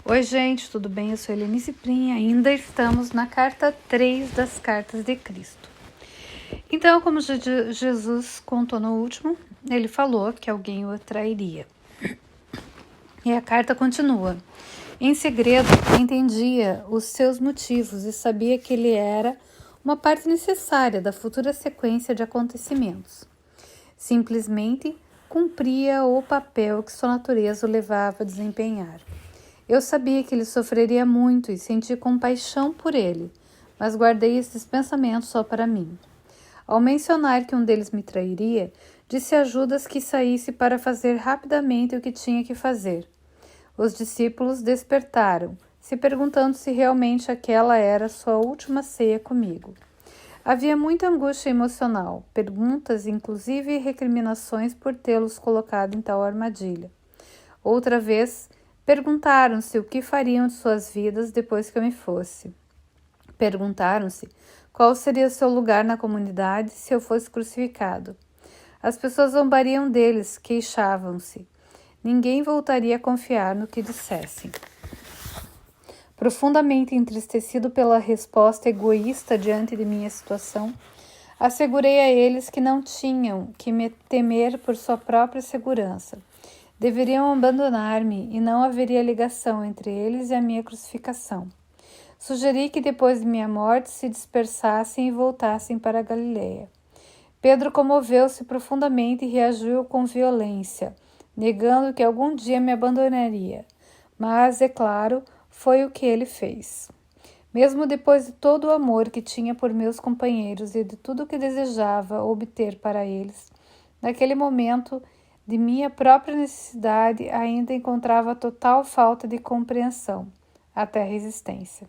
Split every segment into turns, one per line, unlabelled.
Oi gente, tudo bem? Eu sou Helene Ciprim, ainda estamos na carta 3 das cartas de Cristo. Então, como Jesus contou no último, ele falou que alguém o trairia. E a carta continua. Em segredo, entendia os seus motivos e sabia que ele era uma parte necessária da futura sequência de acontecimentos. Simplesmente cumpria o papel que sua natureza o levava a desempenhar. Eu sabia que ele sofreria muito e senti compaixão por ele, mas guardei esses pensamentos só para mim. Ao mencionar que um deles me trairia, disse a Judas que saísse para fazer rapidamente o que tinha que fazer. Os discípulos despertaram, se perguntando se realmente aquela era sua última ceia comigo. Havia muita angústia emocional, perguntas, inclusive e recriminações por tê-los colocado em tal armadilha. Outra vez, perguntaram-se o que fariam de suas vidas depois que eu me fosse. Perguntaram-se qual seria seu lugar na comunidade se eu fosse crucificado. As pessoas zombariam deles, queixavam-se. Ninguém voltaria a confiar no que dissessem. Profundamente entristecido pela resposta egoísta diante de minha situação, assegurei a eles que não tinham que me temer por sua própria segurança. Deveriam abandonar-me e não haveria ligação entre eles e a minha crucificação. Sugeri que depois de minha morte se dispersassem e voltassem para a Galileia. Pedro comoveu-se profundamente e reagiu com violência, negando que algum dia me abandonaria. Mas, é claro, foi o que ele fez. Mesmo depois de todo o amor que tinha por meus companheiros e de tudo o que desejava obter para eles, naquele momento de minha própria necessidade ainda encontrava total falta de compreensão, até resistência.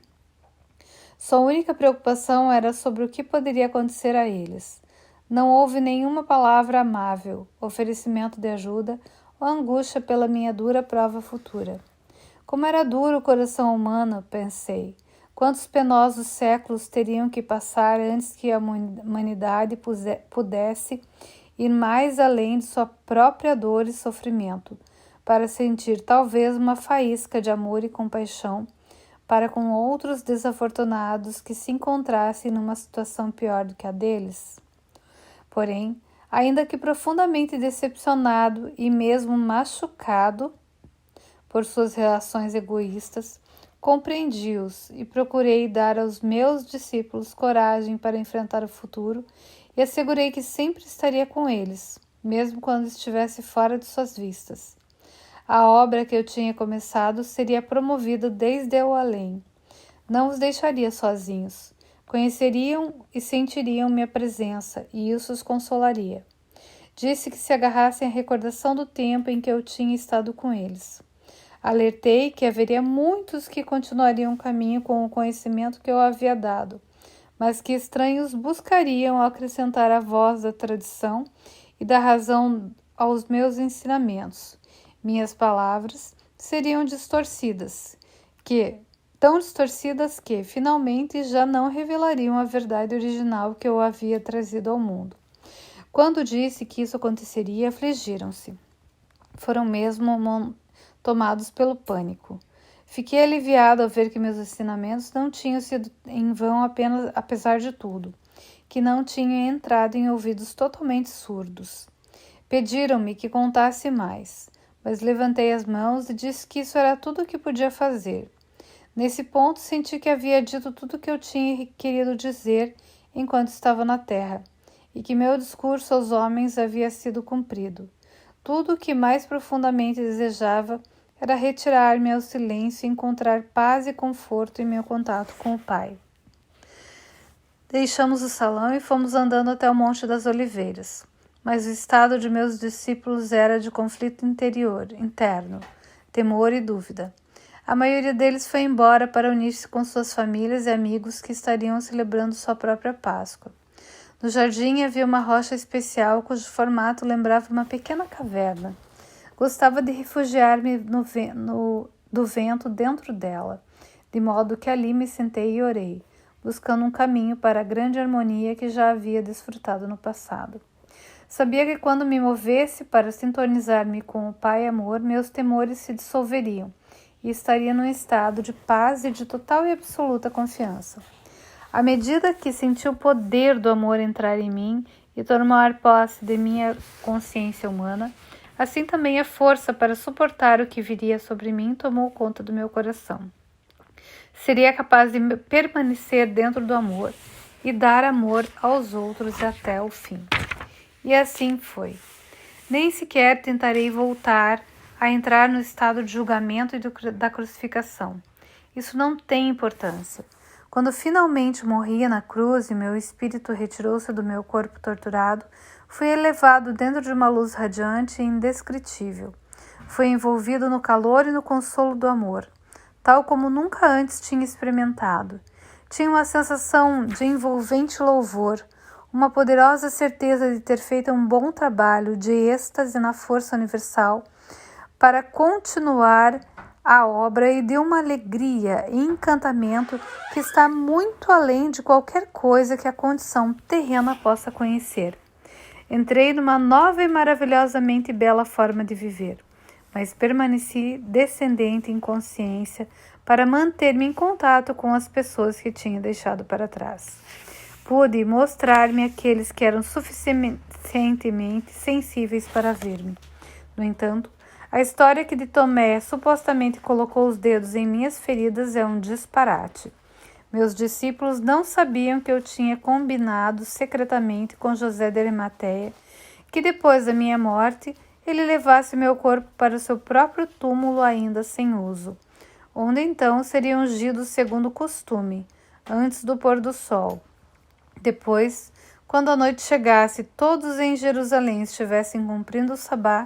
Sua única preocupação era sobre o que poderia acontecer a eles. Não houve nenhuma palavra amável, oferecimento de ajuda ou angústia pela minha dura prova futura. Como era duro o coração humano, pensei. Quantos penosos séculos teriam que passar antes que a humanidade pudesse ir mais além de sua própria dor e sofrimento, para sentir talvez uma faísca de amor e compaixão para com outros desafortunados que se encontrassem numa situação pior do que a deles? Porém, ainda que profundamente decepcionado e mesmo machucado por suas reações egoístas, compreendi-os e procurei dar aos meus discípulos coragem para enfrentar o futuro e assegurei que sempre estaria com eles, mesmo quando estivesse fora de suas vistas. A obra que eu tinha começado seria promovida desde o além. Não os deixaria sozinhos. Conheceriam e sentiriam minha presença, e isso os consolaria. Disse que se agarrassem à recordação do tempo em que eu tinha estado com eles. Alertei que haveria muitos que continuariam o caminho com o conhecimento que eu havia dado, mas que estranhos buscariam acrescentar a voz da tradição e da razão aos meus ensinamentos. Minhas palavras seriam tão distorcidas que, finalmente, já não revelariam a verdade original que eu havia trazido ao mundo. Quando disse que isso aconteceria, afligiram-se. Foram mesmo tomados pelo pânico. Fiquei aliviado ao ver que meus ensinamentos não tinham sido em vão apesar de tudo, que não tinham entrado em ouvidos totalmente surdos. Pediram-me que contasse mais, mas levantei as mãos e disse que isso era tudo o que podia fazer. Nesse ponto senti que havia dito tudo o que eu tinha querido dizer enquanto estava na terra, e que meu discurso aos homens havia sido cumprido. Tudo o que mais profundamente desejava era retirar-me ao silêncio e encontrar paz e conforto em meu contato com o Pai. Deixamos o salão e fomos andando até o Monte das Oliveiras, mas o estado de meus discípulos era de conflito interno, temor e dúvida. A maioria deles foi embora para unir-se com suas famílias e amigos que estariam celebrando sua própria Páscoa. No jardim havia uma rocha especial cujo formato lembrava uma pequena caverna. Gostava de refugiar-me do vento dentro dela, de modo que ali me sentei e orei, buscando um caminho para a grande harmonia que já havia desfrutado no passado. Sabia que quando me movesse para sintonizar-me com o Pai Amor, meus temores se dissolveriam e estaria num estado de paz e de total e absoluta confiança. À medida que senti o poder do amor entrar em mim e tomar posse de minha consciência humana, assim também a força para suportar o que viria sobre mim tomou conta do meu coração. Seria capaz de permanecer dentro do amor e dar amor aos outros até o fim. E assim foi. Nem sequer tentarei voltar a entrar no estado de julgamento e da crucificação. Isso não tem importância. Quando finalmente morri na cruz e meu espírito retirou-se do meu corpo torturado, fui elevado dentro de uma luz radiante e indescritível. Fui envolvido no calor e no consolo do amor, tal como nunca antes tinha experimentado. Tinha uma sensação de envolvente louvor, uma poderosa certeza de ter feito um bom trabalho de êxtase na força universal para continuar a obra e de uma alegria e encantamento que está muito além de qualquer coisa que a condição terrena possa conhecer. Entrei numa nova e maravilhosamente bela forma de viver, mas permaneci descendente em consciência para manter-me em contato com as pessoas que tinha deixado para trás. Pude mostrar-me àqueles que eram suficientemente sensíveis para ver-me. No entanto, a história que de Tomé supostamente colocou os dedos em minhas feridas é um disparate. Meus discípulos não sabiam que eu tinha combinado secretamente com José de Arimateia que depois da minha morte ele levasse meu corpo para o seu próprio túmulo ainda sem uso, onde então seria ungido segundo o costume, antes do pôr do sol. Depois, quando a noite chegasse e todos em Jerusalém estivessem cumprindo o sabá,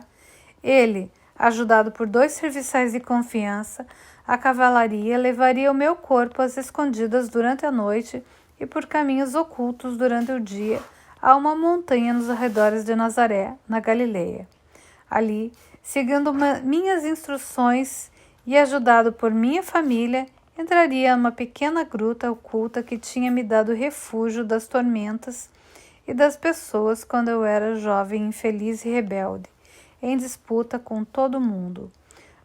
ele, ajudado por 2 serviçais de confiança, a cavalaria levaria o meu corpo às escondidas durante a noite e por caminhos ocultos durante o dia a uma montanha nos arredores de Nazaré, na Galileia. Ali, seguindo minhas instruções e ajudado por minha família, entraria numa pequena gruta oculta que tinha me dado refúgio das tormentas e das pessoas quando eu era jovem, infeliz e rebelde, em disputa com todo mundo.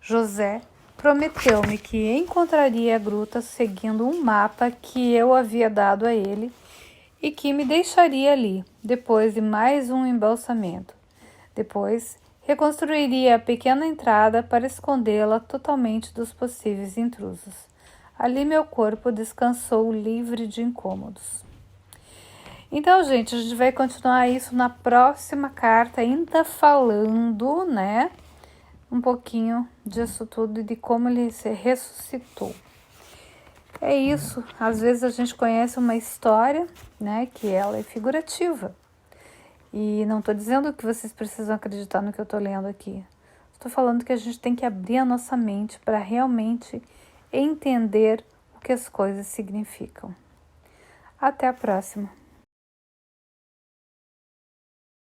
José prometeu-me que encontraria a gruta seguindo um mapa que eu havia dado a ele e que me deixaria ali, depois de mais um embalsamento. Depois, reconstruiria a pequena entrada para escondê-la totalmente dos possíveis intrusos. Ali meu corpo descansou livre de incômodos. Então, gente, a gente vai continuar isso na próxima carta, ainda falando, né, um pouquinho disso tudo e de como ele se ressuscitou. É isso, às vezes a gente conhece uma história, né, que ela é figurativa. E não estou dizendo que vocês precisam acreditar no que eu estou lendo aqui. Estou falando que a gente tem que abrir a nossa mente para realmente entender o que as coisas significam. Até a próxima.